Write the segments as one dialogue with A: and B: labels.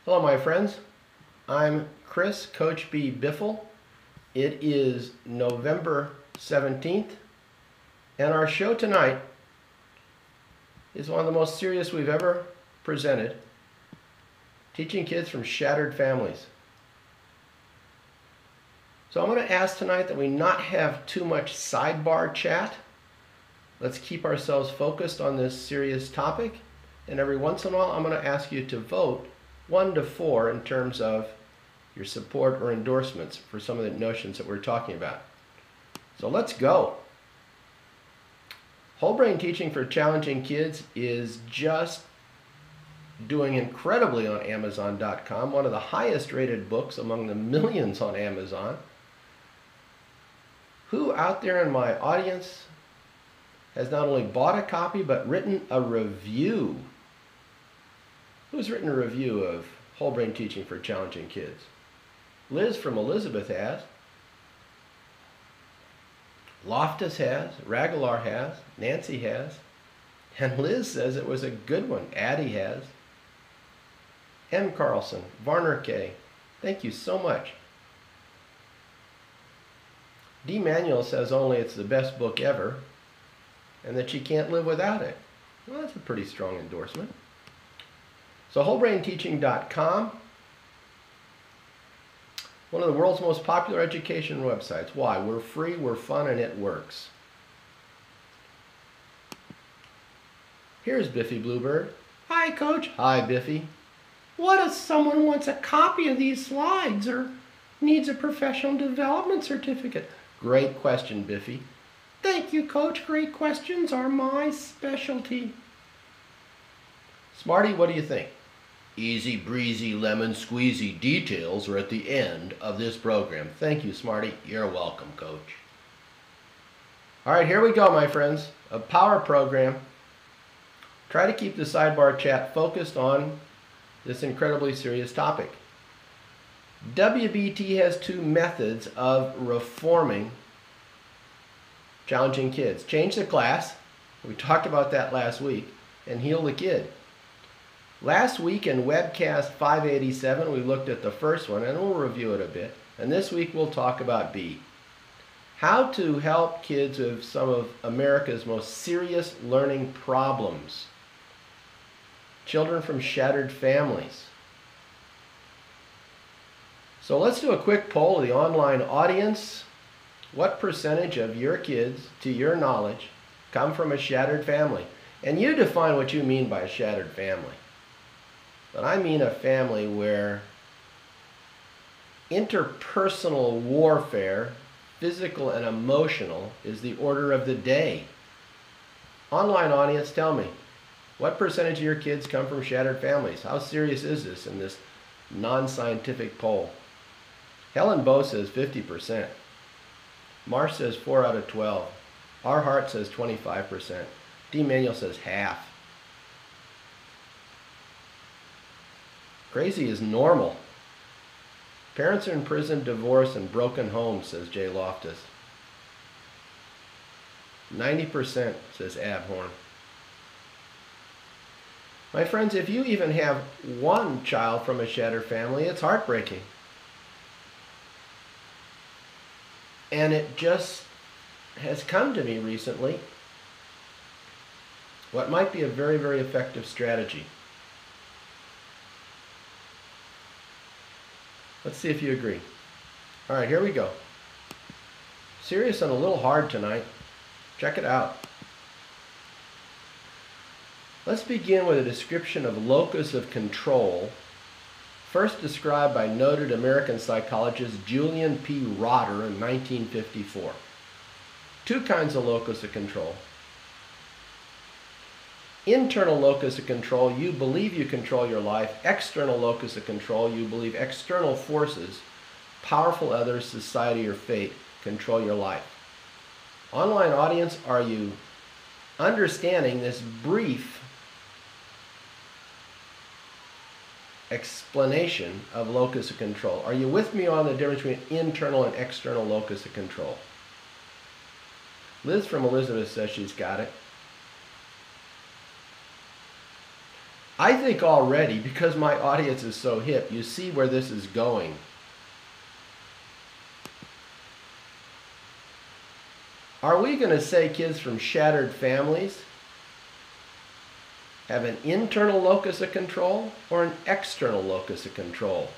A: Hello, my friends. I'm Chris, Coach B. Biffle. It is November 17th, and our show tonight is one of the most serious we've ever presented, teaching kids from shattered families. So I'm going to ask tonight that we not have too much sidebar chat. Let's keep ourselves focused on this serious topic, and every once in a while I'm going to ask you to vote 1 to 4 in terms of your support or endorsements for some of the notions that we're talking about. So let's go. Whole brain teaching for challenging kids is just doing incredibly on Amazon.com, one of the highest rated books among the millions on Amazon. Who out there in my audience has not only bought a copy but written a review? Who's written a review of Whole Brain Teaching for Challenging Kids? Liz from Elizabeth has. Loftus has. Ragalar has. Nancy has. And Liz says it was a good one. Addie has. M. Carlson. Varner K. Thank you so much. D. Manuel says only it's the best book ever and that she can't live without it. Well, that's a pretty strong endorsement. So wholebrainteaching.com, one of the world's most popular education websites. Why? We're free, we're fun, and it works. Here's Biffy Bluebird. Hi, Coach. Hi, Biffy. What if someone wants a copy of these slides or needs a professional development certificate? Great question, Biffy. Thank you, Coach. Great questions are my specialty. Smarty, what do you think? Easy breezy lemon squeezy details are at the end of this program. Thank you, Smarty. You're welcome, Coach. All right, here we go, my friends. A power program. Try to keep the sidebar chat focused on this incredibly serious topic. WBT has 2 methods of reforming challenging kids. Change the class. We talked about that last week. And heal the kid. Last week in webcast 587, we looked at the first one, and we'll review it a bit. And this week we'll talk about B. How to help kids with some of America's most serious learning problems. Children from shattered families. So let's do a quick poll of the online audience. What percentage of your kids, to your knowledge, come from a shattered family? And you define what you mean by a shattered family. But I mean a family where interpersonal warfare, physical and emotional, is the order of the day. Online audience, tell me, what percentage of your kids come from shattered families? How serious is this in this non-scientific poll? Helen Bowe says 50%. Marsh says 4 out of 12. Our Heart says 25%. D. Manuel says half. Crazy is normal. Parents are in prison, divorce, and broken homes, says Jay Loftus. 90%, says Abhorn. My friends, if you even have one child from a shattered family, it's heartbreaking. And it just has come to me recently what might be a very, very effective strategy. Let's see if you agree. All right, here we go. Serious and a little hard tonight. Check it out. Let's begin with a description of locus of control, first described by noted American psychologist Julian P. Rotter in 1954. 2 kinds of locus of control. Internal locus of control, you believe you control your life. External locus of control, you believe external forces, powerful others, society, or fate, control your life. Online audience, are you understanding this brief explanation of locus of control? Are you with me on the difference between internal and external locus of control? Liz from Elizabeth says she's got it. I think already, because my audience is so hip, you see where this is going. Are we going to say kids from shattered families have an internal locus of control or an external locus of control?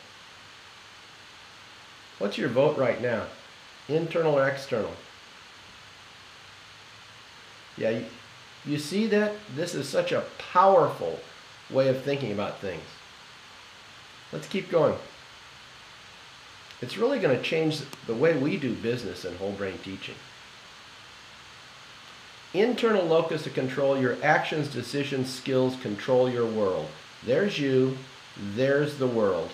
A: What's your vote right now? Internal or external? Yeah, you see that? This is such a powerful way of thinking about things. Let's keep going. It's really going to change the way we do business in whole brain teaching. Internal locus of control, your actions, decisions, skills control your world. There's you, there's the world.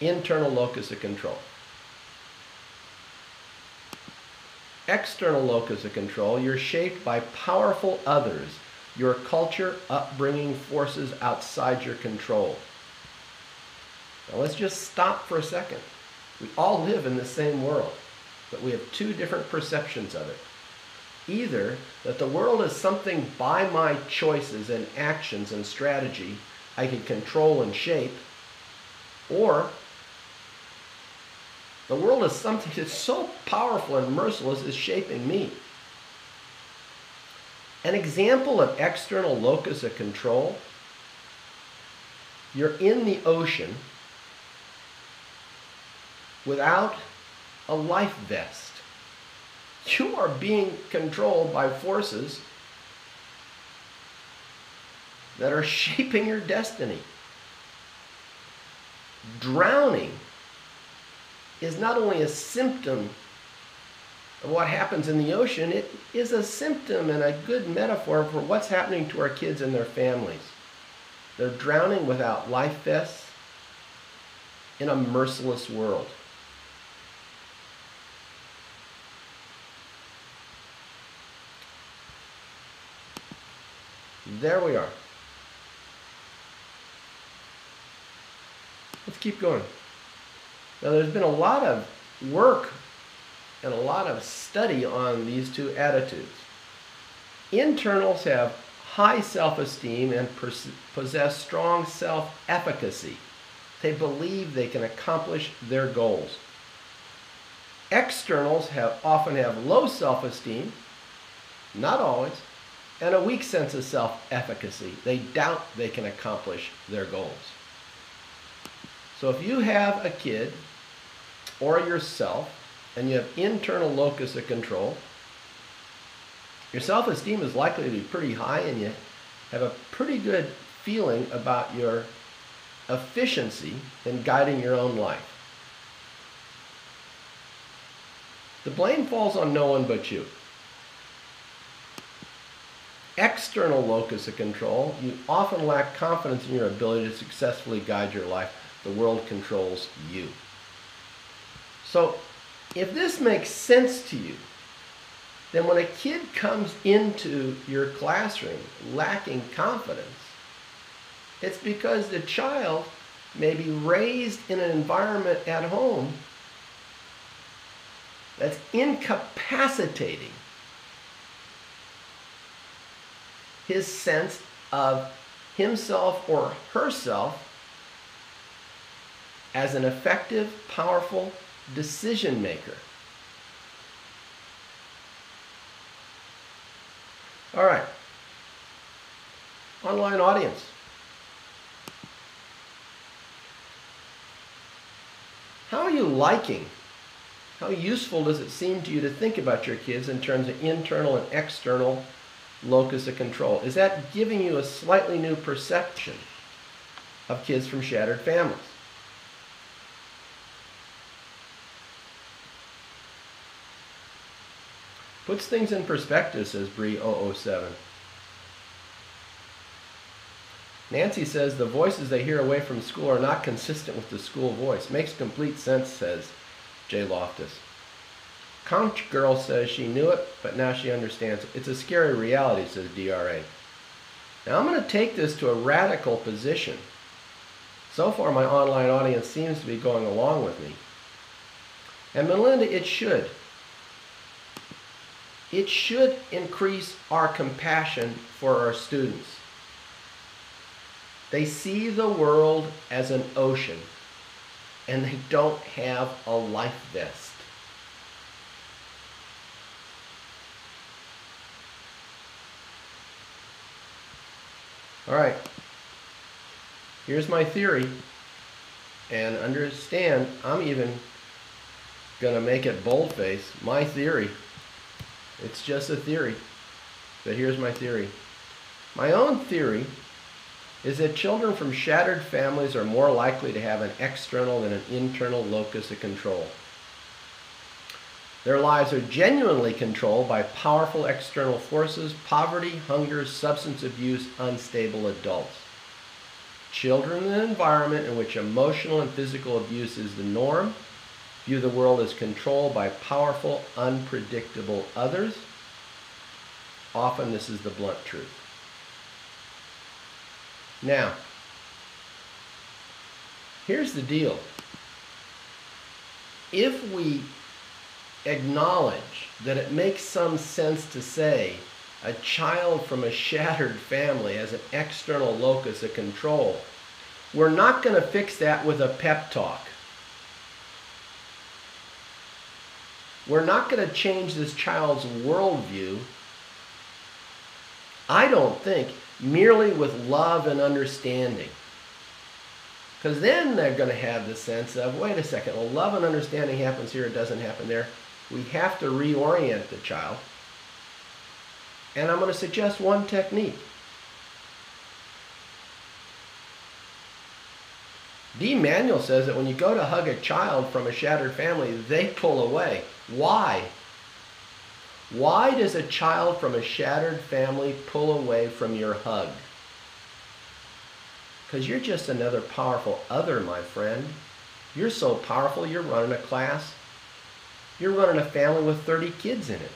A: Internal locus of control. External locus of control, you're shaped by powerful others. Your culture, upbringing, forces outside your control. Now let's just stop for a second. We all live in the same world, but we have two different perceptions of it. Either that the world is something by my choices and actions and strategy I can control and shape, or the world is something that's so powerful and merciless it's shaping me. An example of external locus of control, you're in the ocean without a life vest. You are being controlled by forces that are shaping your destiny. Drowning is not only a symptom of what happens in the ocean, it is a symptom and a good metaphor for what's happening to our kids and their families. They're drowning without life vests in a merciless world. There we are. Let's keep going. Now there's been a lot of work and a lot of study on these two attitudes. Internals have high self-esteem and possess strong self-efficacy. They believe they can accomplish their goals. Externals often have low self-esteem, not always, and a weak sense of self-efficacy. They doubt they can accomplish their goals. So if you have a kid or yourself and you have internal locus of control, your self-esteem is likely to be pretty high and you have a pretty good feeling about your efficiency in guiding your own life. The blame falls on no one but you. External locus of control, you often lack confidence in your ability to successfully guide your life. The world controls you. So, if this makes sense to you, then when a kid comes into your classroom lacking confidence, it's because the child may be raised in an environment at home that's incapacitating his sense of himself or herself as an effective, powerful decision maker. All right. Online audience. How are you liking? How useful does it seem to you to think about your kids in terms of internal and external locus of control? Is that giving you a slightly new perception of kids from shattered families? Puts things in perspective, says Bree007. Nancy says the voices they hear away from school are not consistent with the school voice. Makes complete sense, says Jay Loftus. Conch Girl says she knew it, but now she understands it. It's a scary reality, says DRA. Now I'm going to take this to a radical position. So far my online audience seems to be going along with me. And Melinda, it should. It should increase our compassion for our students. They see the world as an ocean, and they don't have a life vest. All right, here's my theory, and understand, I'm even going to make it boldface. My theory. It's just a theory, but here's my theory. My own theory is that children from shattered families are more likely to have an external than an internal locus of control. Their lives are genuinely controlled by powerful external forces: poverty, hunger, substance abuse, unstable adults. Children in an environment in which emotional and physical abuse is the norm view the world as controlled by powerful, unpredictable others. Often this is the blunt truth. Now, here's the deal. If we acknowledge that it makes some sense to say a child from a shattered family has an external locus of control, we're not going to fix that with a pep talk. We're not going to change this child's worldview, I don't think, merely with love and understanding. Because then they're going to have the sense of, wait a second, well, love and understanding happens here, it doesn't happen there. We have to reorient the child. And I'm going to suggest one technique. D. Manuel says that when you go to hug a child from a shattered family, they pull away. Why? Why does a child from a shattered family pull away from your hug? Because you're just another powerful other, my friend. You're so powerful, you're running a class. You're running a family with 30 kids in it.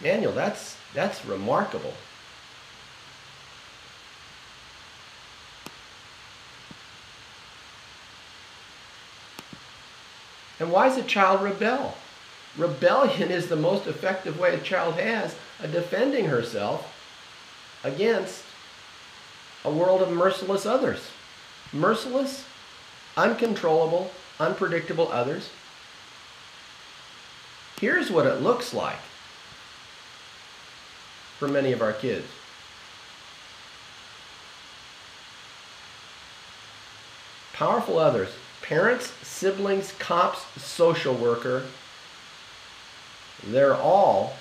A: Manuel, that's remarkable. And why does a child rebel? Rebellion is the most effective way a child has of defending herself against a world of merciless others. Merciless, uncontrollable, unpredictable others. Here's what it looks like for many of our kids. Powerful others. Parents, siblings, cops, social worker. They're all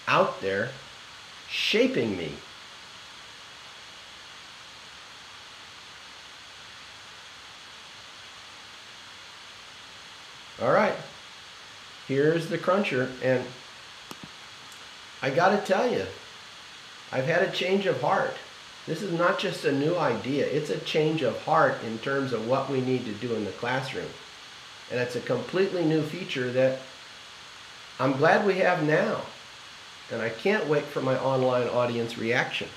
A: out there shaping me. All right, here's the cruncher, and I got to tell you, I've had a change of heart. This is not just a new idea, it's a change of heart in terms of what we need to do in the classroom. And it's a completely new feature that I'm glad we have now. And I can't wait for my online audience reaction.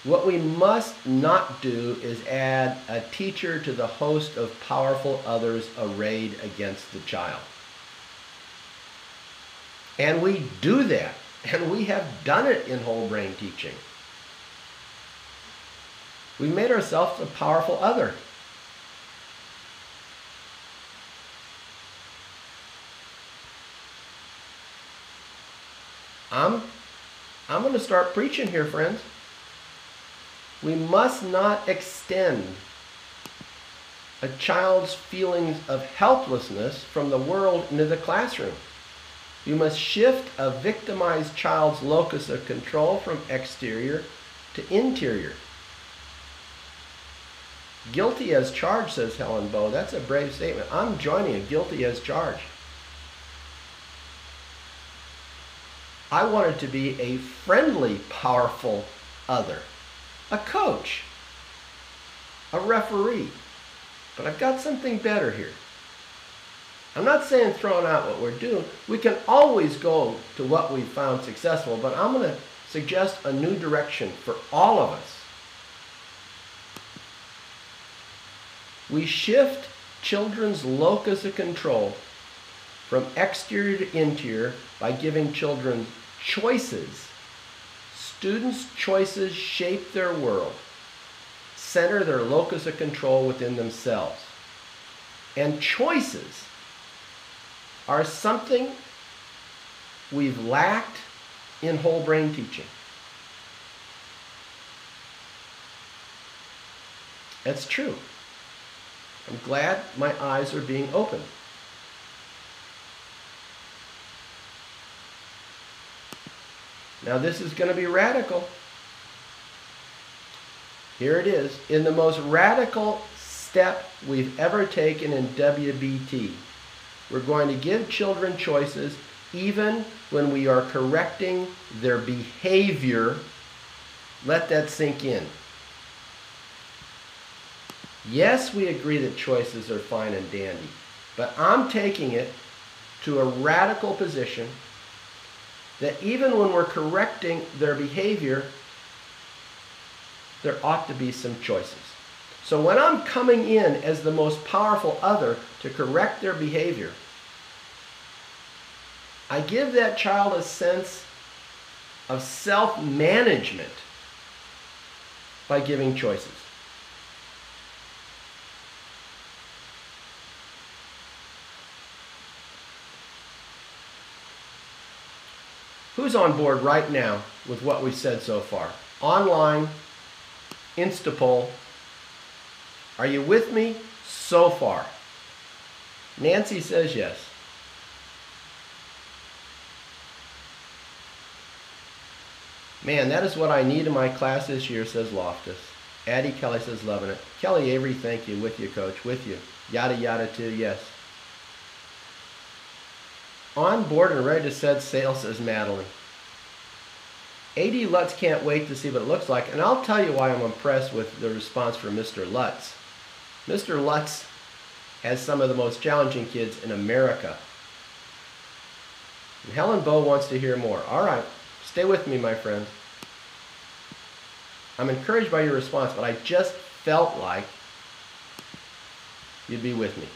A: What we must not do is add a teacher to the host of powerful others arrayed against the child. And we do that, and we have done it in whole brain teaching. We've made ourselves a powerful other. I'm going to start preaching here, friends. We must not extend a child's feelings of helplessness from the world into the classroom. You must shift a victimized child's locus of control from exterior to interior. Guilty as charged, says Helen Bow. That's a brave statement. I'm joining a guilty as charged. I wanted to be a friendly, powerful other. A coach, a referee, but I've got something better here. I'm not saying throwing out what we're doing. We can always go to what we found successful, but I'm going to suggest a new direction for all of us. We shift children's locus of control from exterior to interior by giving children choices. Students' choices shape their world, center their locus of control within themselves. And choices are something we've lacked in whole brain teaching. That's true. I'm glad my eyes are being opened. Now this is going to be radical. Here it is. In the most radical step we've ever taken in WBT, we're going to give children choices even when we are correcting their behavior. Let that sink in. Yes, we agree that choices are fine and dandy, but I'm taking it to a radical position that even when we're correcting their behavior, there ought to be some choices. So when I'm coming in as the most powerful other to correct their behavior, I give that child a sense of self-management by giving choices. Who's on board right now with what we've said so far? Online, Instapoll. Are you with me so far? Nancy says yes. Man, that is what I need in my class this year, says Loftus. Addie Kelly says loving it. Kelly Avery, thank you. With you, coach. With you. Yada yada too, yes. On board and ready to set sail, says Madeline. A.D. Lutz can't wait to see what it looks like, and I'll tell you why I'm impressed with the response from Mr. Lutz. Mr. Lutz has some of the most challenging kids in America. And Helen Bowe wants to hear more. All right, stay with me, my friends. I'm encouraged by your response, but I just felt like you'd be with me.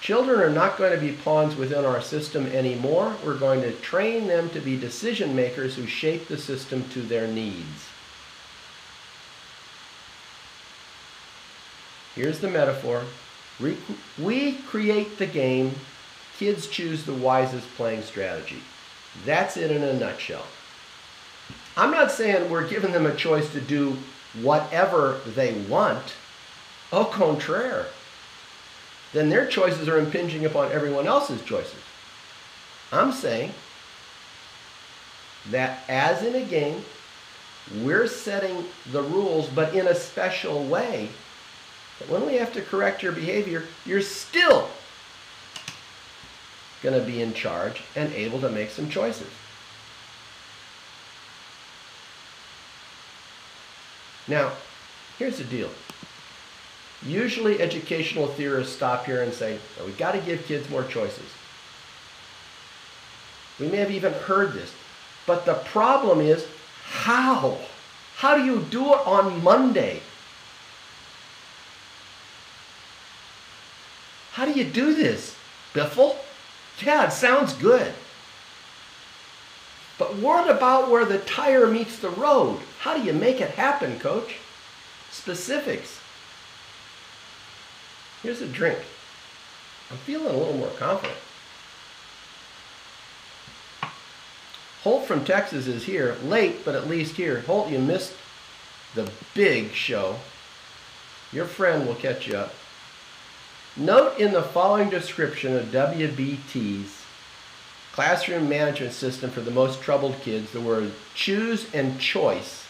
A: Children are not going to be pawns within our system anymore. We're going to train them to be decision makers who shape the system to their needs. Here's the metaphor. We create the game. Kids choose the wisest playing strategy. That's it in a nutshell. I'm not saying we're giving them a choice to do whatever they want. Au contraire. Then their choices are impinging upon everyone else's choices. I'm saying that as in a game, we're setting the rules, but in a special way. That when we have to correct your behavior, you're still going to be in charge and able to make some choices. Now, here's the deal. Usually educational theorists stop here and say, well, we've got to give kids more choices. We may have even heard this. But the problem is, how? How do you do it on Monday? How do you do this? Biffle? Yeah, it sounds good. But what about where the tire meets the road? How do you make it happen, coach? Specifics. Here's a drink. I'm feeling a little more confident. Holt from Texas is here. Late, but at least here. Holt, you missed the big show. Your friend will catch you up. Note in the following description of WBT's classroom management system for the most troubled kids, the word choose and choice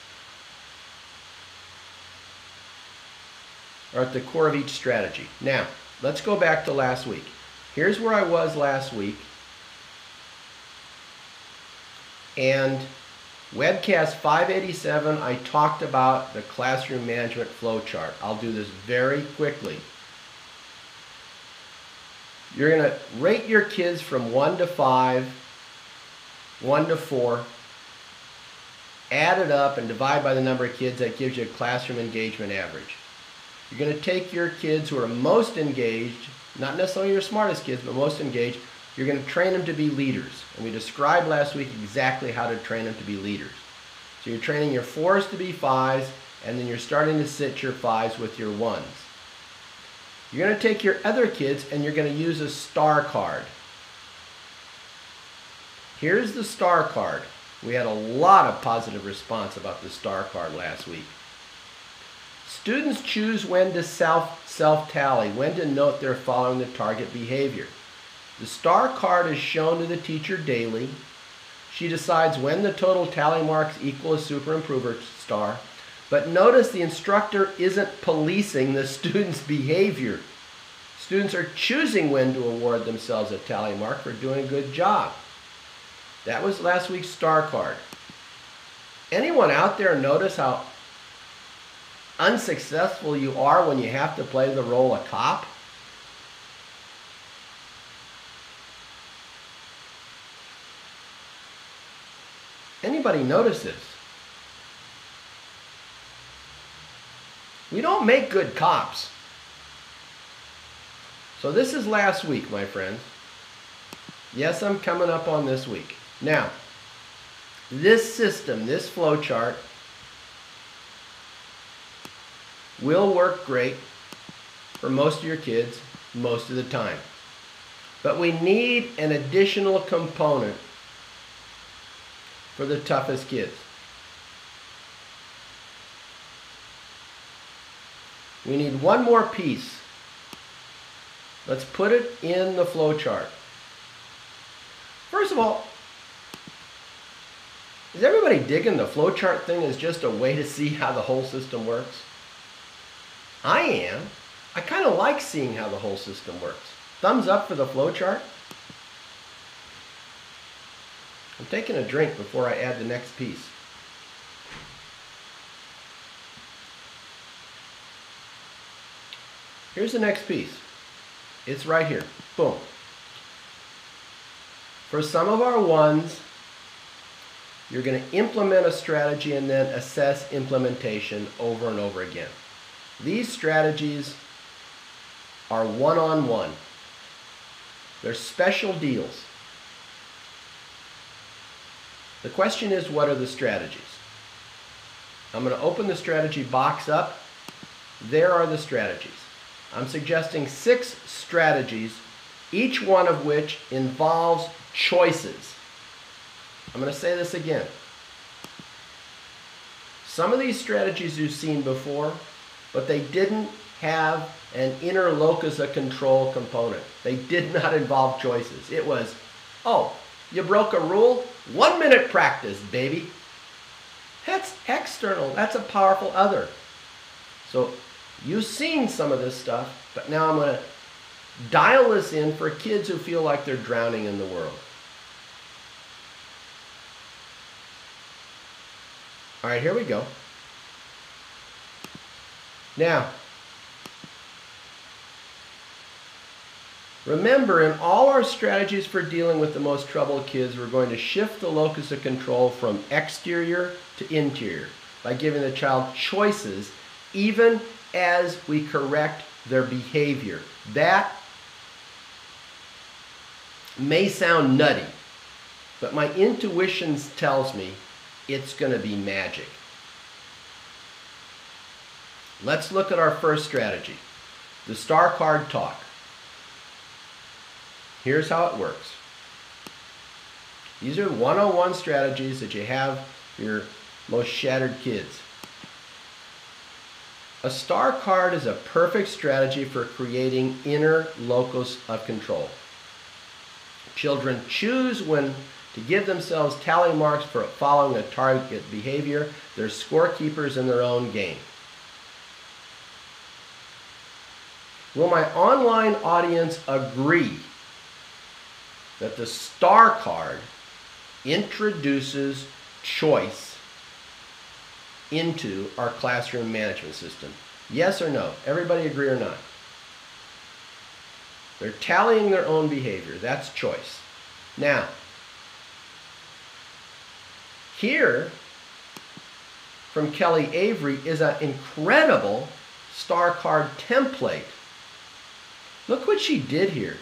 A: are at the core of each strategy. Now, let's go back to last week. Here's where I was last week. And webcast 587, I talked about the classroom management flow chart. I'll do this very quickly. You're going to rate your kids from 1 to 5, 1 to 4, add it up and divide by the number of kids. That gives you a classroom engagement average. You're going to take your kids who are most engaged, not necessarily your smartest kids, but most engaged, You're going to train them to be leaders. And we described last week exactly how to train them to be leaders. So you're training your 4s to be 5s, and then you're starting to sit your 5s with your 1s. You're going to take your other kids and you're going to use a star card. Here's the star card. We had a lot of positive response about the star card last week. Students choose when to self-tally, when to note they're following the target behavior. The star card is shown to the teacher daily. She decides when the total tally marks equal a super improver star. But notice the instructor isn't policing the student's behavior. Students are choosing when to award themselves a tally mark for doing a good job. That was last week's star card. Anyone out there notice how unsuccessful you are when you have to play the role of cop? Anybody notice this? We don't make good cops. So this is last week, my friends. Yes, I'm coming up on this week. Now, this system, this flow chart, will work great for most of your kids most of the time. But we need an additional component for the toughest kids. We need one more piece. Let's put it in the flow chart. First of all, is everybody digging the flow chart thing as just a way to see how the whole system works? I am. I kind of like seeing how the whole system works. Thumbs up for the flow chart. I'm taking a drink before I add the next piece. Here's the next piece. It's right here. Boom. For some of our 1s, you're going to implement a strategy and then assess implementation over and over again. These strategies are one-on-one. They're special deals. The question is, what are the strategies? I'm going to open the strategy box up. There are the strategies. I'm suggesting 6 strategies, each one of which involves choices. I'm going to say this again. Some of these strategies you've seen before, but they didn't have an inner locus of control component. They did not involve choices. It was, oh, you broke a rule? 1 minute practice, baby. That's external. That's a powerful other. So you've seen some of this stuff, but now I'm going to dial this in for kids who feel like they're drowning in the world. All right, here we go. Now, remember, in all our strategies for dealing with the most troubled kids, we're going to shift the locus of control from exterior to interior by giving the child choices, even as we correct their behavior. That may sound nutty, but my intuition tells me it's going to be magic. Let's look at our first strategy, the star card talk. Here's how it works. These are one-on-one strategies that you have for your most shattered kids. A star card is a perfect strategy for creating inner locus of control. Children choose when to give themselves tally marks for following a target behavior. They're scorekeepers in their own game. Will my online audience agree that the star card introduces choice into our classroom management system? Yes or no? Everybody agree or not? They're tallying their own behavior. That's choice. Now, here from Kelly Avery is an incredible star card template. Look what she did here.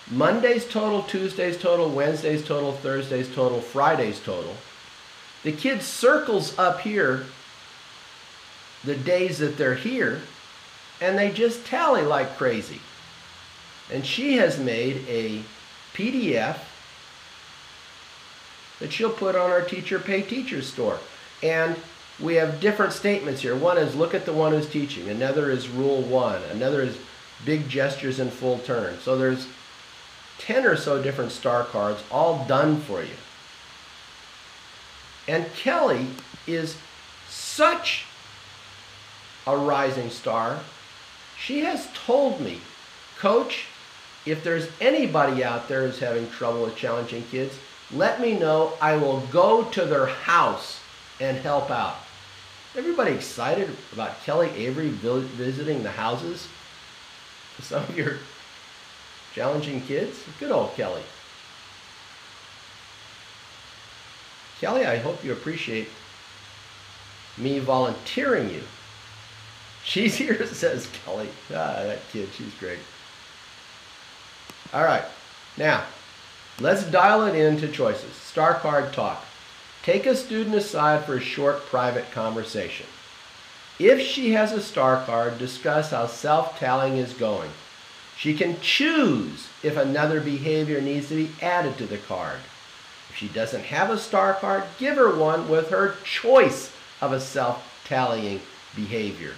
A: Monday's total, Tuesday's total, Wednesday's total, Thursday's total, Friday's total. The kid circles up here the days that they're here, and they just tally like crazy. And she has made a PDF that she'll put on our Teacher Pay Teachers store. And we have different statements here. One is look at the one who's teaching. Another is rule 1. Another is big gestures in full turn. So there's 10 or so different star cards all done for you. And Kelly is such a rising star. She has told me, Coach, if there's anybody out there who's having trouble with challenging kids, let me know. I will go to their house and help out. Everybody excited about Kelly Avery visiting the houses of some of your challenging kids? Good old Kelly. Kelly, I hope you appreciate me volunteering you. She's here, says Kelly. That kid, she's great. All right, now, let's dial it into choices. Star card talk. Take a student aside for a short private conversation. If she has a star card, discuss how self-tallying is going. She can choose if another behavior needs to be added to the card. If she doesn't have a star card, give her one with her choice of a self-tallying behavior.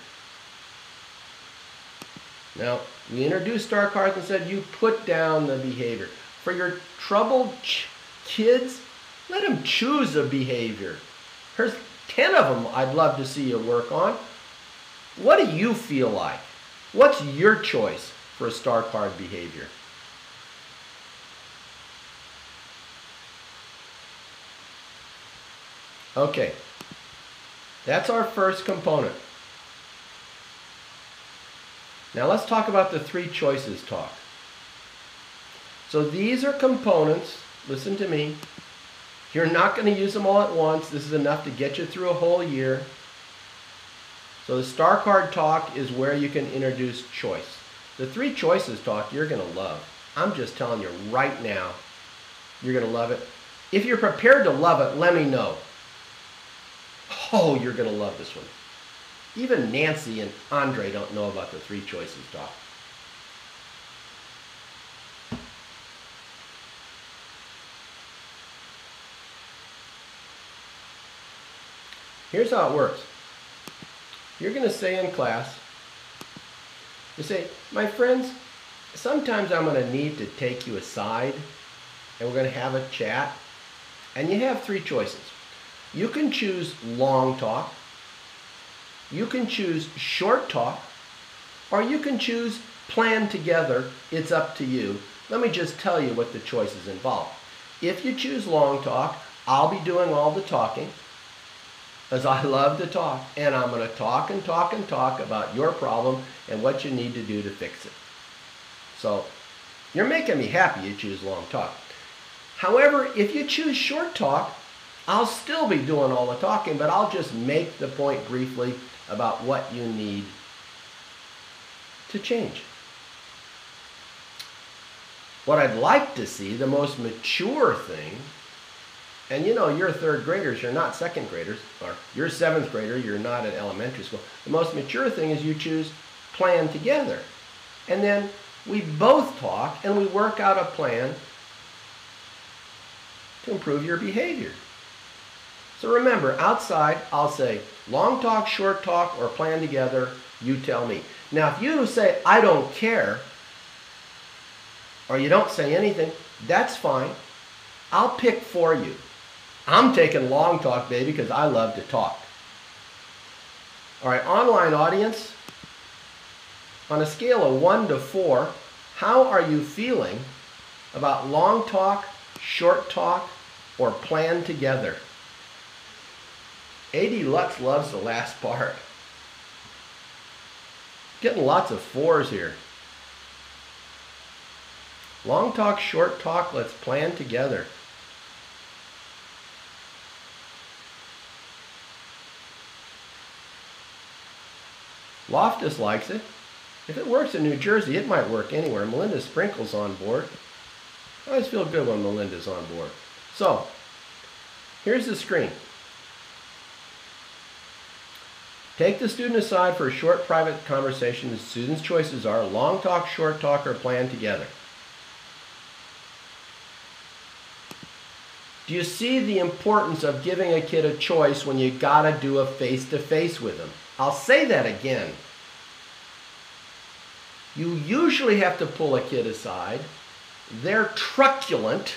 A: Now, we introduced star cards and said you put down the behavior. For your troubled kids, let them choose a behavior. There's 10 of them I'd love to see you work on. What do you feel like? What's your choice for a star card behavior? Okay, that's our first component. Now let's talk about the 3 choices talk. So these are components, listen to me, you're not going to use them all at once. This is enough to get you through a whole year. So the star card talk is where you can introduce choice. The 3 choices talk you're going to love. I'm just telling you right now, you're going to love it. If you're prepared to love it, let me know. Oh, you're going to love this one. Even Nancy and Andre don't know about the 3 choices talk. Here's how it works. You're going to say in class, you say, my friends, sometimes I'm going to need to take you aside and we're going to have a chat. And you have 3 choices. You can choose long talk, you can choose short talk, or you can choose plan together. It's up to you. Let me just tell you what the choices involve. If you choose long talk, I'll be doing all the talking, as I love to talk, and I'm going to talk and talk and talk about your problem and what you need to do to fix it. So you're making me happy you choose long talk. However, if you choose short talk, I'll still be doing all the talking, but I'll just make the point briefly about what you need to change. What I'd like to see, the most mature thing, and you know, you're 3rd graders, you're not 2nd graders, or you're 7th grader, you're not at elementary school. The most mature thing is you choose plan together. And then we both talk and we work out a plan to improve your behavior. So remember, outside, I'll say long talk, short talk, or plan together, you tell me. Now, if you say, I don't care, or you don't say anything, that's fine. I'll pick for you. I'm taking long talk, baby, because I love to talk. All right, online audience, on a scale of 1 to 4, how are you feeling about long talk, short talk, or plan together? A.D. Lutz loves the last part. Getting lots of 4s here. Long talk, short talk, let's plan together. Loftus likes it. If it works in New Jersey, it might work anywhere. Melinda Sprinkle's on board. I always feel good when Melinda's on board. So, here's the screen. Take the student aside for a short private conversation. The student's choices are long talk, short talk, or plan together. Do you see the importance of giving a kid a choice when you gotta do a face-to-face with them? I'll say that again. You usually have to pull a kid aside. They're truculent.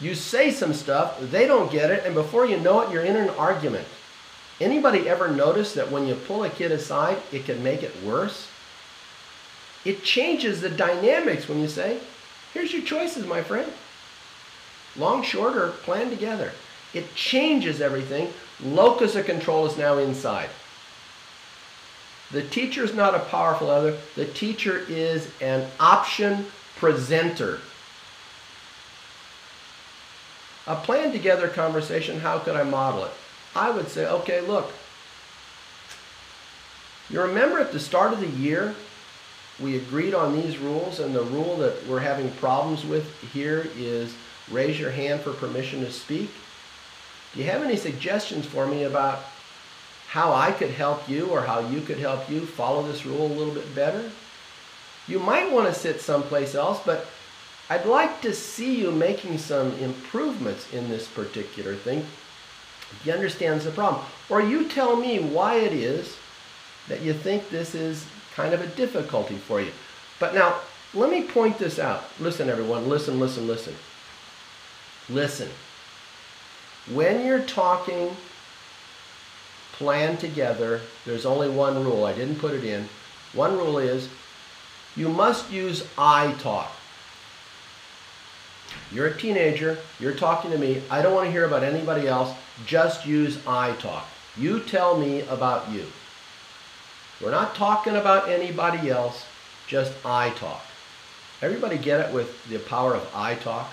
A: You say some stuff, they don't get it, and before you know it, you're in an argument. Anybody ever notice that when you pull a kid aside, it can make it worse? It changes the dynamics when you say, here's your choices, my friend. Long, short, or plan together. It changes everything. Locus of control is now inside. The teacher is not a powerful other. The teacher is an option presenter. A plan together conversation, how could I model it? I would say, okay, look. You remember at the start of the year, we agreed on these rules, and the rule that we're having problems with here is raise your hand for permission to speak. Do you have any suggestions for me about how I could help you or how you could help you follow this rule a little bit better? You might want to sit someplace else, but I'd like to see you making some improvements in this particular thing. He understands the problem. Or you tell me why it is that you think this is kind of a difficulty for you. But now, let me point this out. Listen, everyone. Listen, listen, listen. Listen. When you're talking plan together, there's only one rule. I didn't put it in. One rule is you must use I talk. You're a teenager, you're talking to me, I don't want to hear about anybody else, just use I talk. You tell me about you. We're not talking about anybody else, just I talk. Everybody get it with the power of I talk?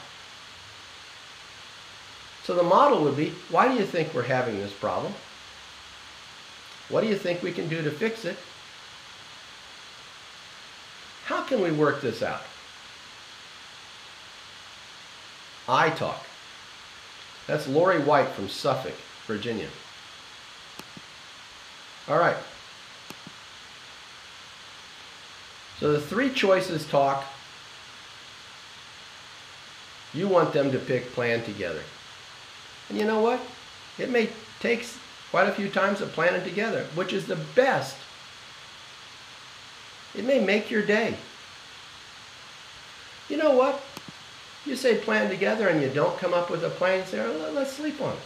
A: So the model would be, why do you think we're having this problem? What do you think we can do to fix it? How can we work this out? I talk. That's Lori White from Suffolk, Virginia. All right. So the three choices talk. You want them to pick plan together. And you know what? It may take quite a few times of planning together, which is the best. It may make your day. You know what? You say plan together and you don't come up with a plan, you say, oh, let's sleep on it.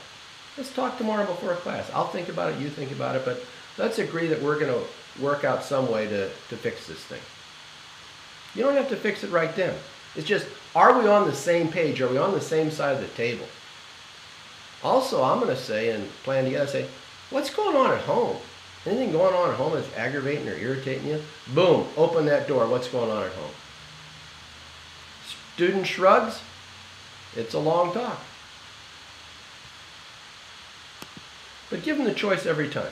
A: Let's talk tomorrow before class. I'll think about it, you think about it, but let's agree that we're going to work out some way to fix this thing. You don't have to fix it right then. It's just, are we on the same page? Are we on the same side of the table? Also, I'm going to say and plan together, say, what's going on at home? Anything going on at home that's aggravating or irritating you? Boom, open that door. What's going on at home? Student shrugs. It's a long talk. But give them the choice every time.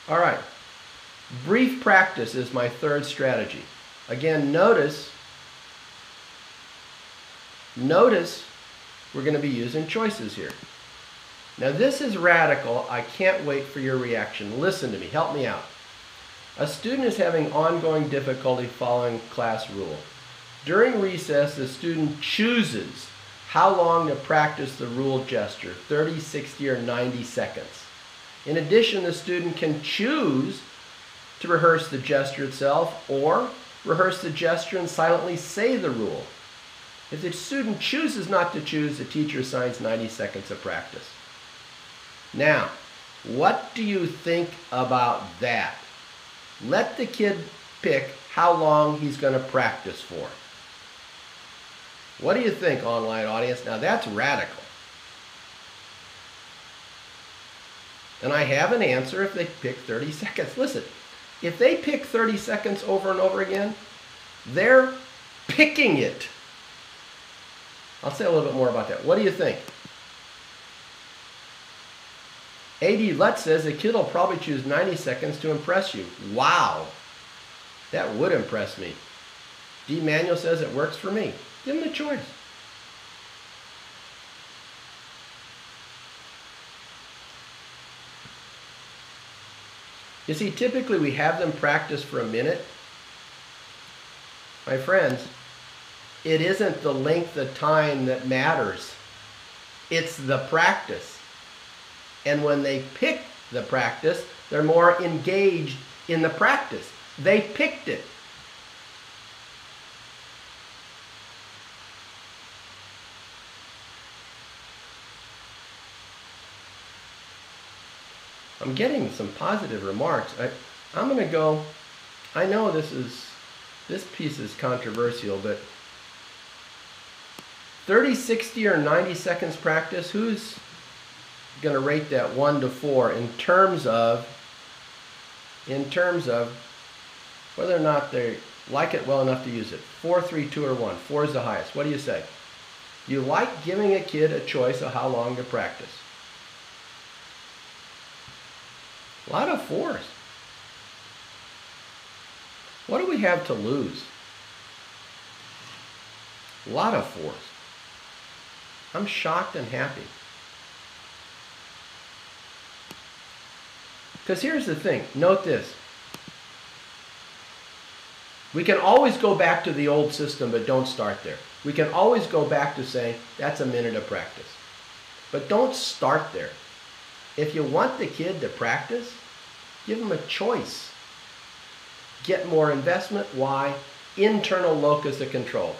A: All right. Brief practice is my third strategy. Again, notice we're going to be using choices here. Now this is radical. I can't wait for your reaction. Listen to me. Help me out. A student is having ongoing difficulty following class rule. During recess, the student chooses how long to practice the rule gesture, 30, 60, or 90 seconds. In addition, the student can choose to rehearse the gesture itself or rehearse the gesture and silently say the rule. If the student chooses not to choose, the teacher assigns 90 seconds of practice. Now, what do you think about that? Let the kid pick how long he's going to practice for. What do you think, online audience? Now that's radical. And I have an answer if they pick 30 seconds. Listen, if they pick 30 seconds over and over again, they're picking it. I'll say a little bit more about that. What do you think? A.D. Lutz says a kid will probably choose 90 seconds to impress you. Wow. That would impress me. D. Manuel says it works for me. Give them the choice. You see, typically we have them practice for a minute. My friends, it isn't the length of time that matters. It's the practice. And when they pick the practice, they're more engaged in the practice. They picked it. I'm getting some positive remarks. I'm going to go, I know this piece is controversial, but 30, 60, or 90 seconds practice, who's going to rate that 1 to 4 in terms of whether or not they like it well enough to use it? 4, 3, 2, or 1. 4 is the highest. What do you say? You like giving a kid a choice of how long to practice. A lot of 4s. What do we have to lose? A lot of 4s. I'm shocked and happy. Because here's the thing. Note this. We can always go back to the old system, but don't start there. We can always go back to saying, that's a minute of practice. But don't start there. If you want the kid to practice, give them a choice. Get more investment. Why? Internal locus of control.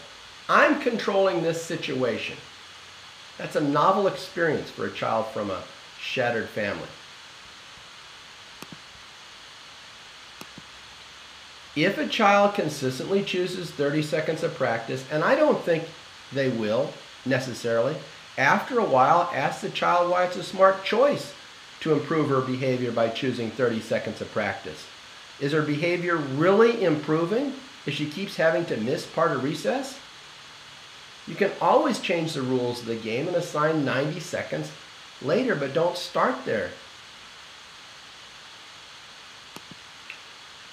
A: I'm controlling this situation. That's a novel experience for a child from a shattered family. If a child consistently chooses 30 seconds of practice, and I don't think they will necessarily, after a while, ask the child why it's a smart choice to improve her behavior by choosing 30 seconds of practice. Is her behavior really improving if she keeps having to miss part of recess? You can always change the rules of the game and assign 90 seconds later, but don't start there.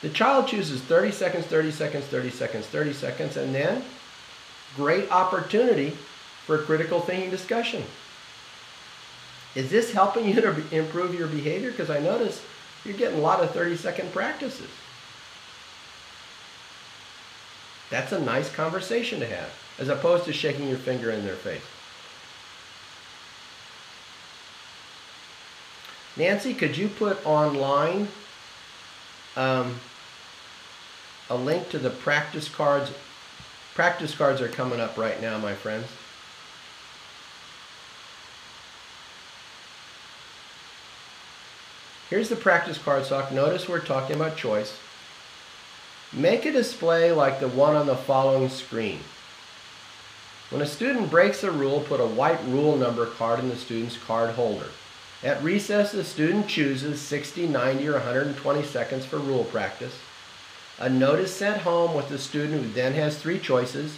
A: The child chooses 30 seconds, 30 seconds, 30 seconds, 30 seconds, and then great opportunity for critical thinking discussion. Is this helping you to improve your behavior? Because I notice you're getting a lot of 30-second practices. That's a nice conversation to have, as opposed to shaking your finger in their face. Nancy, could you put online a link to the practice cards? Practice cards are coming up right now, my friends. Here's the practice card talk. Notice we're talking about choice. Make a display like the one on the following screen. When a student breaks a rule, put a white rule number card in the student's card holder. At recess, the student chooses 60, 90, or 120 seconds for rule practice. A note is sent home with the student, who then has 3 choices.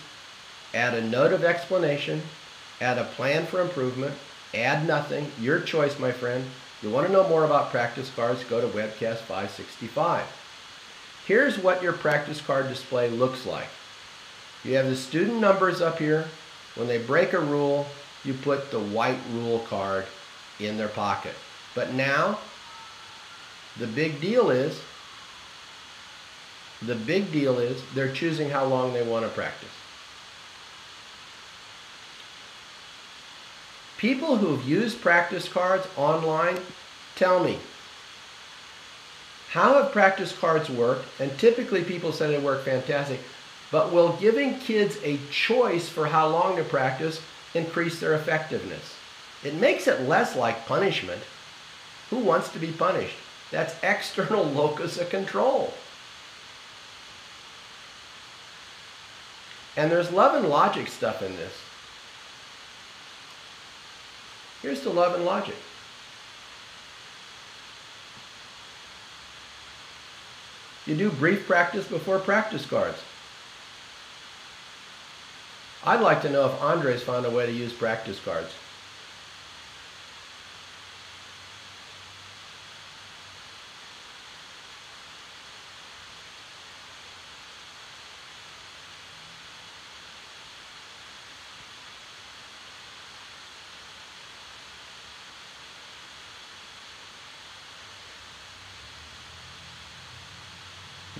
A: Add a note of explanation, add a plan for improvement, add nothing. Your choice, my friend. You want to know more about practice cards, go to webcast 565. Here's what your practice card display looks like. You have the student numbers up here. When they break a rule, you put the white rule card in their pocket. But now, the big deal is they're choosing how long they want to practice. People who've used practice cards online, tell me, how have practice cards worked? And typically people say they work fantastic, but will giving kids a choice for how long to practice increase their effectiveness? It makes it less like punishment. Who wants to be punished? That's external locus of control. And there's love and logic stuff in this. Here's the love and logic. You do brief practice before practice cards. I'd like to know if Andre's found a way to use practice cards.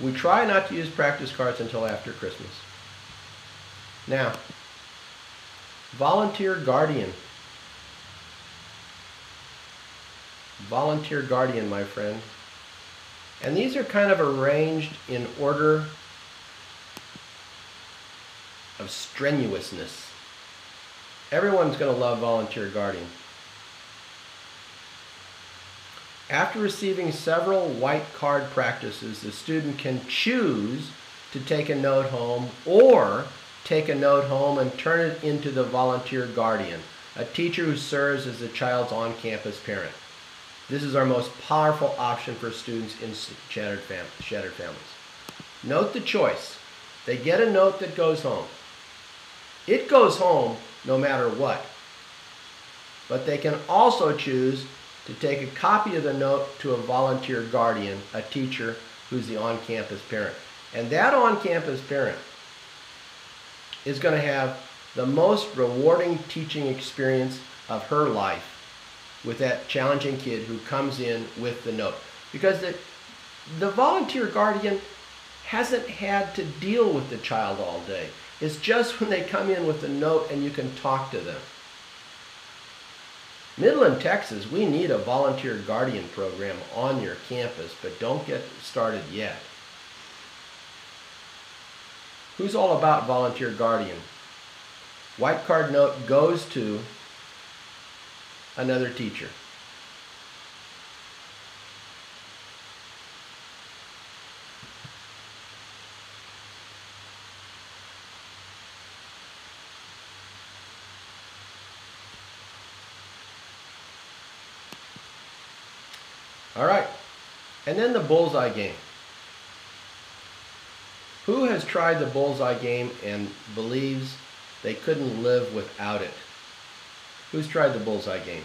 A: We try not to use practice cards until after Christmas. Now, volunteer guardian. Volunteer guardian, my friend. And these are kind of arranged in order of strenuousness. Everyone's going to love volunteer guardian. After receiving several white card practices, the student can choose to take a note home or take a note home and turn it into the volunteer guardian, a teacher who serves as the child's on-campus parent. This is our most powerful option for students in shattered families. Note the choice. They get a note that goes home. It goes home no matter what. But they can also choose to take a copy of the note to a volunteer guardian, a teacher who's the on-campus parent. And that on-campus parent is going to have the most rewarding teaching experience of her life with that challenging kid who comes in with the note. Because the volunteer guardian hasn't had to deal with the child all day. It's just when they come in with the note and you can talk to them. Midland, Texas, we need a volunteer guardian program on your campus, but don't get started yet. Who's all about volunteer guardian? White card note goes to another teacher. All right, and then the bullseye game. Who has tried the bullseye game and believes they couldn't live without it? Who's tried the bullseye game?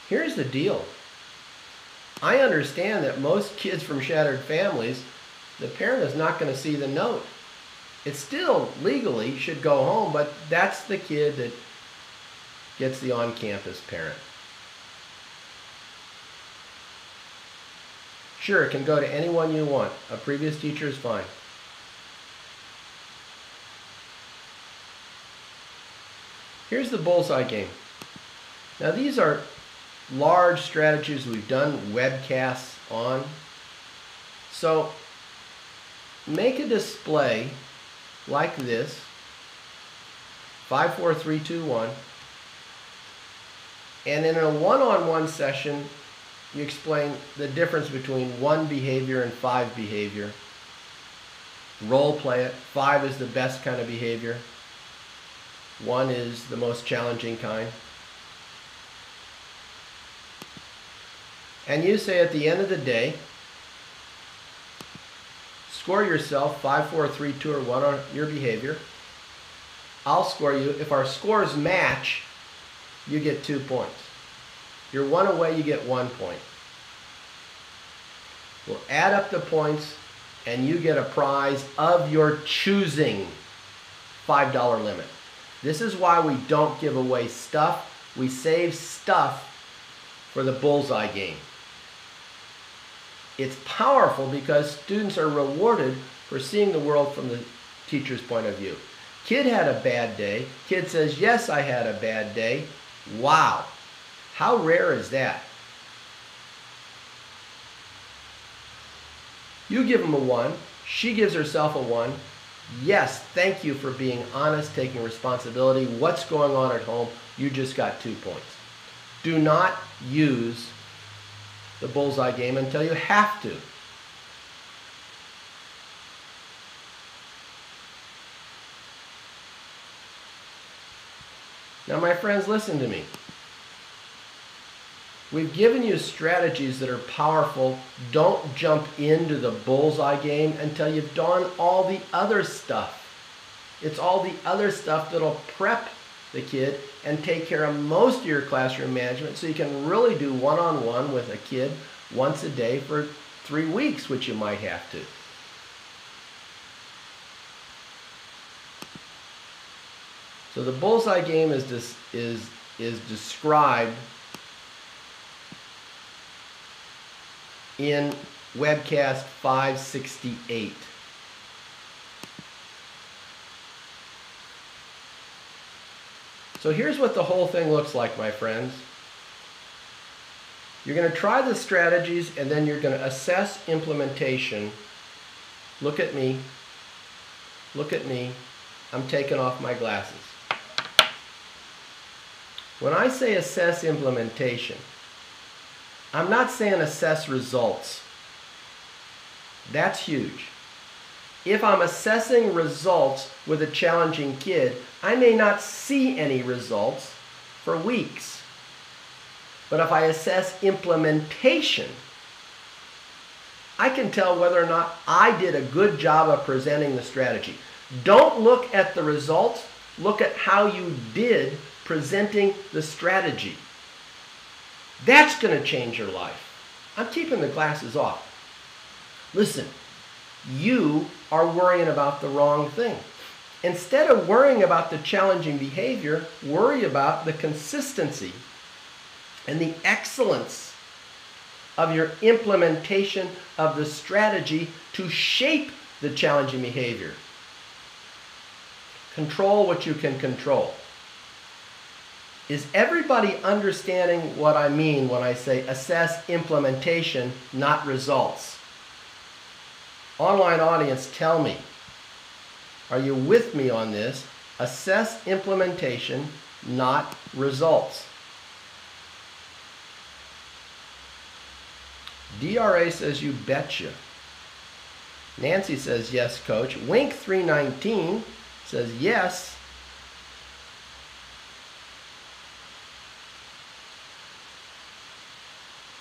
A: Here's the deal. I understand that most kids from shattered families, the parent is not going to see the note. It still legally should go home, but that's the kid that gets the on-campus parent. Sure, it can go to anyone you want. A previous teacher is fine. Here's the bullseye game. Now these are large strategies we've done webcasts on. So make a display like this, 5, 4, 3, 2, 1, and in a one-on-one session you explain the difference between 1 behavior and 5 behavior. Role play it. 5 is the best kind of behavior. 1 is the most challenging kind. And you say at the end of the day, score yourself 5, 4, 3, 2, or 1 on your behavior. I'll score you. If our scores match, you get 2 points. You're 1 away, you get 1 point. We'll add up the points and you get a prize of your choosing. $5 limit. This is why we don't give away stuff. We save stuff for the bullseye game. It's powerful because students are rewarded for seeing the world from the teacher's point of view. Kid had a bad day. Kid says, yes, I had a bad day. Wow. How rare is that? You give him a 1. She gives herself a 1. Yes, thank you for being honest, taking responsibility. What's going on at home? You just got 2 points. Do not use the bullseye game until you have to. Now, my friends, listen to me. We've given you strategies that are powerful. Don't jump into the bullseye game until you've done all the other stuff. It's all the other stuff that'll prep the kid and take care of most of your classroom management so you can really do one-on-one with a kid once a day for 3 weeks, which you might have to. So the bullseye game is described in webcast 568. So here's what the whole thing looks like, my friends. You're going to try the strategies, and then you're going to assess implementation. Look at me. Look at me. I'm taking off my glasses. When I say assess implementation, I'm not saying assess results. That's huge. If I'm assessing results with a challenging kid, I may not see any results for weeks. But if I assess implementation, I can tell whether or not I did a good job of presenting the strategy. Don't look at the results, look at how you did presenting the strategy. That's going to change your life. I'm keeping the glasses off. Listen, you are worrying about the wrong thing. Instead of worrying about the challenging behavior, worry about the consistency and the excellence of your implementation of the strategy to shape the challenging behavior. Control what you can control. Is everybody understanding what I mean when I say assess implementation, not results? Online audience, tell me. Are you with me on this? Assess implementation, not results. DRA says you betcha. Nancy says yes, coach. Wink 319 says yes.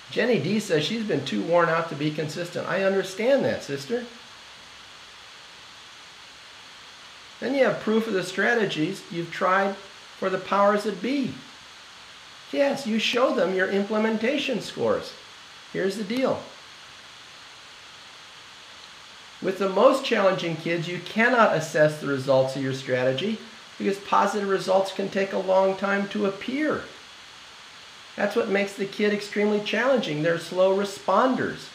A: Jenny D says she's been too worn out to be consistent. I understand that, sister. Then you have proof of the strategies you've tried for the powers that be. Yes, you show them your implementation scores. Here's the deal. With the most challenging kids, you cannot assess the results of your strategy because positive results can take a long time to appear. That's what makes the kid extremely challenging. They're slow responders.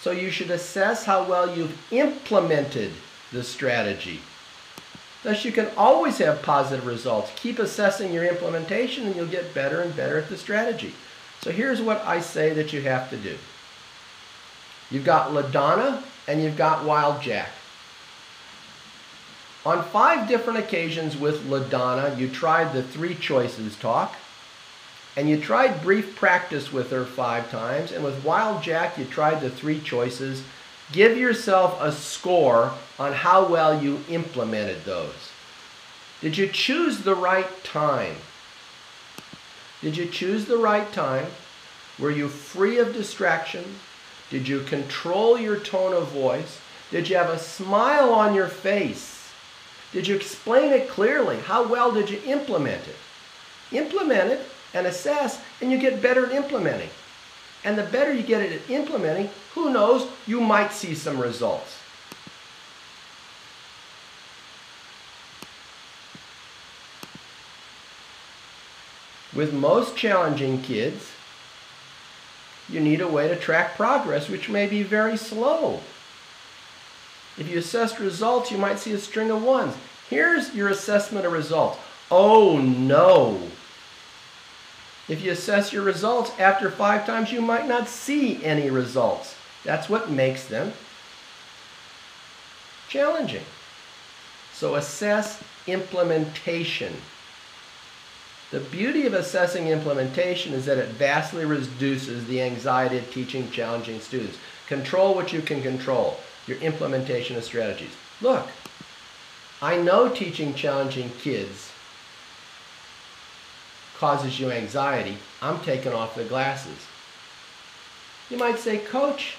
A: So you should assess how well you've implemented the strategy. Thus, you can always have positive results. Keep assessing your implementation and you'll get better and better at the strategy. So here's what I say that you have to do. You've got LaDonna and you've got Wild Jack. On 5 different occasions with LaDonna, you tried the 3 choices talk, and you tried brief practice with her 5 times, and with Wild Jack, you tried the 3 choices. Give yourself a score on how well you implemented those. Did you choose the right time? Did you choose the right time? Were you free of distractions? Did you control your tone of voice? Did you have a smile on your face? Did you explain it clearly? How well did you implement it? Implement it and assess, and you get better at implementing. And the better you get at implementing, who knows, you might see some results. With most challenging kids, you need a way to track progress, which may be very slow. If you assess results, you might see a string of 1s. Here's your assessment of results. Oh no! If you assess your results after 5 times, you might not see any results. That's what makes them challenging. So assess implementation. The beauty of assessing implementation is that it vastly reduces the anxiety of teaching challenging students. Control what you can control, your implementation of strategies. Look, I know teaching challenging kids causes you anxiety. I'm taking off the glasses. You might say, Coach,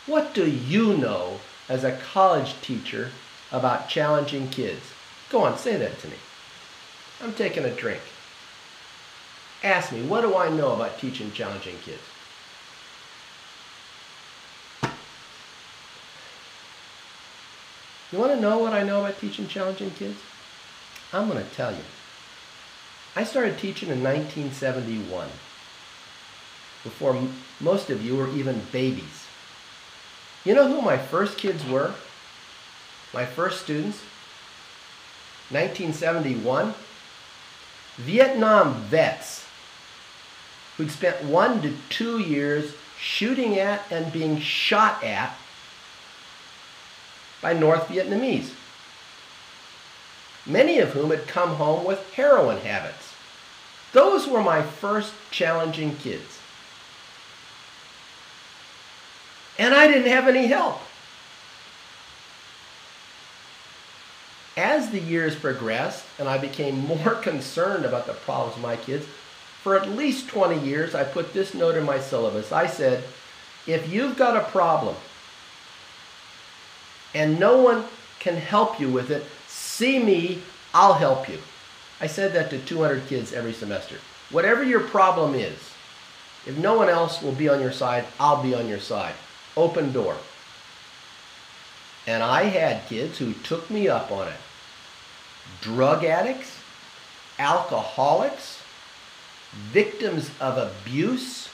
A: what do you know as a college teacher about challenging kids? Go on, say that to me. I'm taking a drink. Ask me, what do I know about teaching challenging kids? You want to know what I know about teaching challenging kids? I'm going to tell you. I started teaching in 1971, before most of you were even babies. You know who my first kids were? My first students? 1971? Vietnam vets who'd spent 1 to 2 years shooting at and being shot at by North Vietnamese, many of whom had come home with heroin habits. Those were my first challenging kids. And I didn't have any help. As the years progressed and I became more concerned about the problems of my kids, for at least 20 years I put this note in my syllabus. I said, if you've got a problem and no one can help you with it, see me, I'll help you. I said that to 200 kids every semester. Whatever your problem is, if no one else will be on your side, I'll be on your side. Open door. And I had kids who took me up on it. Drug addicts, alcoholics, victims of abuse.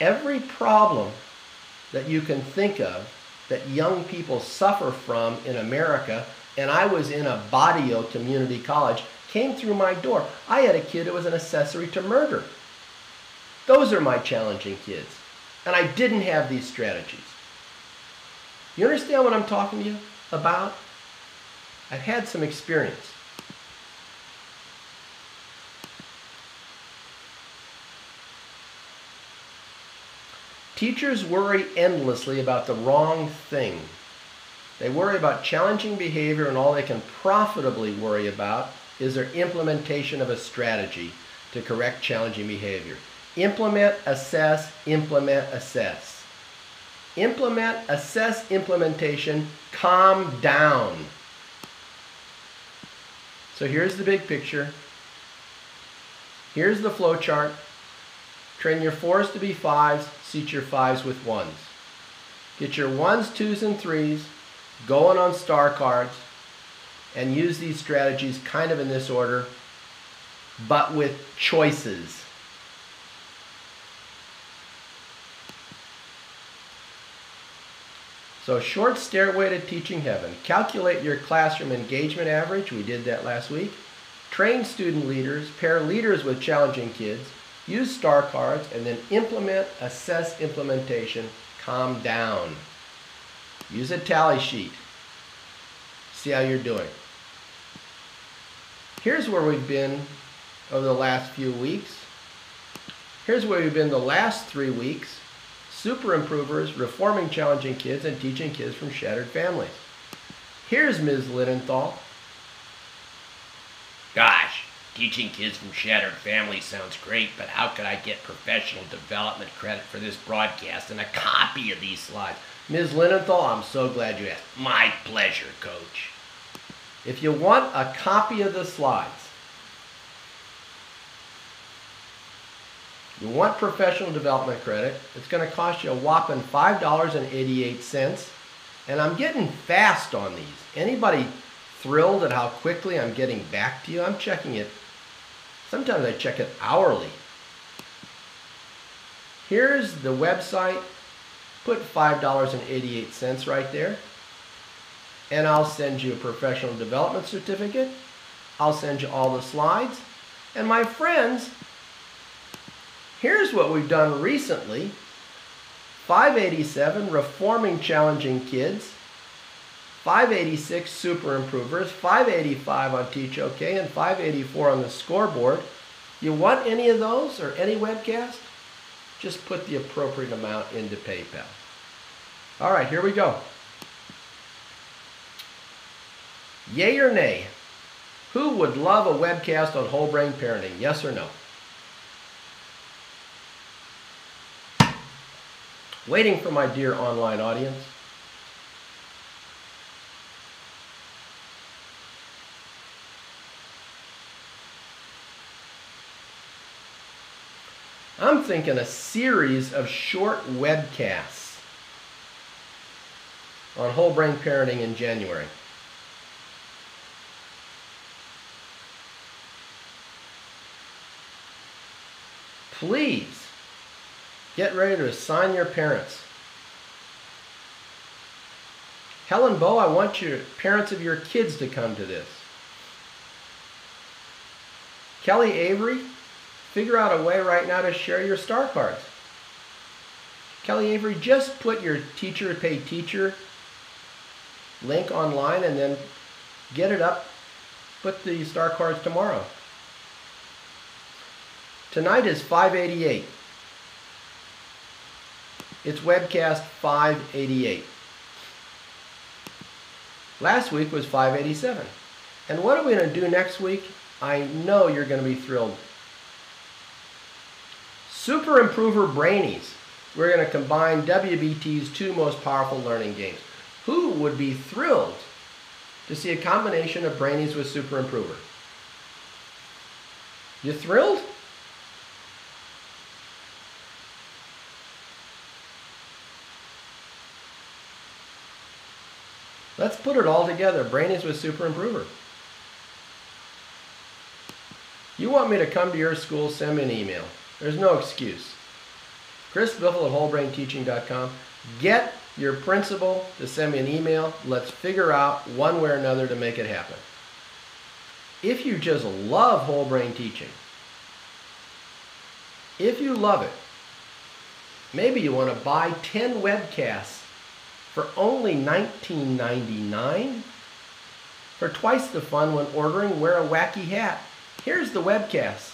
A: Every problem that you can think of that young people suffer from in America, and I was in a barrio community college, came through my door. I had a kid who was an accessory to murder. Those are my challenging kids. And I didn't have these strategies. You understand what I'm talking to you about? I've had some experience. Teachers worry endlessly about the wrong thing. They worry about challenging behavior, and all they can profitably worry about is their implementation of a strategy to correct challenging behavior. Implement, assess, implement, assess. Implement, assess, implementation, calm down. So here's the big picture. Here's the flow chart. Train your 4s to be 5s, seat your 5s with 1s. Get your 1s, 2s, and 3s going on star cards, and use these strategies kind of in this order, but with choices. So short stairway to teaching heaven. Calculate your classroom engagement average. We did that last week. Train student leaders, pair leaders with challenging kids, use star cards, and then implement, assess, implementation, calm down. Use a tally sheet. See how you're doing. Here's where we've been over the last few weeks. Here's where we've been the last 3 weeks. Super improvers, reforming challenging kids, and teaching kids from shattered families. Here's Ms. Linenthal.
B: Gosh, teaching kids from shattered families sounds great, but how could I get professional development credit for this broadcast and a copy of these slides?
A: Ms. Linenthal, I'm so glad you asked.
B: My pleasure, Coach.
A: If you want a copy of the slides, you want professional development credit, it's going to cost you a whopping $5.88, and I'm getting fast on these. Anybody thrilled at how quickly I'm getting back to you? I'm checking it. Sometimes I check it hourly. Here's the website. Put $5.88 right there, and I'll send you a professional development certificate. I'll send you all the slides. And my friends, here's what we've done recently. 587, reforming challenging kids. 586, super improvers. 585 on Teach OK, and 584 on the scoreboard. You want any of those or any webcast? Just put the appropriate amount into PayPal. All right, here we go. Yay or nay? Who would love a webcast on whole brain parenting? Yes or no? Waiting for my dear online audience. I'm thinking a series of short webcasts on whole brain parenting in January. Please get ready to assign your parents. Helen Bow, I want your parents of your kids to come to this. Kelly Avery, figure out a way right now to share your star cards. Kelly Avery, just put your teacher pay teacher link online and then get it up. Put the star cards tomorrow. Tonight is 588. It's webcast 588. Last week was 587. And what are we going to do next week? I know you're going to be thrilled. Super Improver Brainies. We're going to combine WBT's two most powerful learning games. Who would be thrilled to see a combination of Brainies with Super Improver? You thrilled? Let's put it all together. Brainies with Super Improver. You want me to come to your school, send me an email. There's no excuse. Chris Biffle at wholebrainteaching.com. Get your principal to send me an email. Let's figure out one way or another to make it happen. If you just love whole brain teaching, if you love it, maybe you want to buy 10 webcasts for only $19.99. For twice the fun when ordering, wear a wacky hat. Here's the webcast.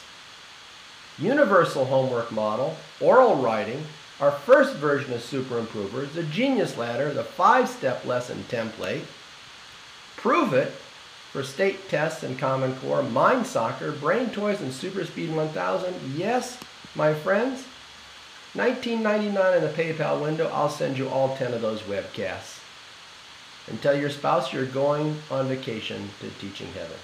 A: Universal homework model, oral writing, our first version of Super Improver, the Genius Ladder, the 5-step lesson template, Prove It for state tests and Common Core, Mind Soccer, Brain Toys, and Super Speed 1000. Yes, my friends, $19.99 in the PayPal window. I'll send you all 10 of those webcasts. And tell your spouse you're going on vacation to teaching heaven.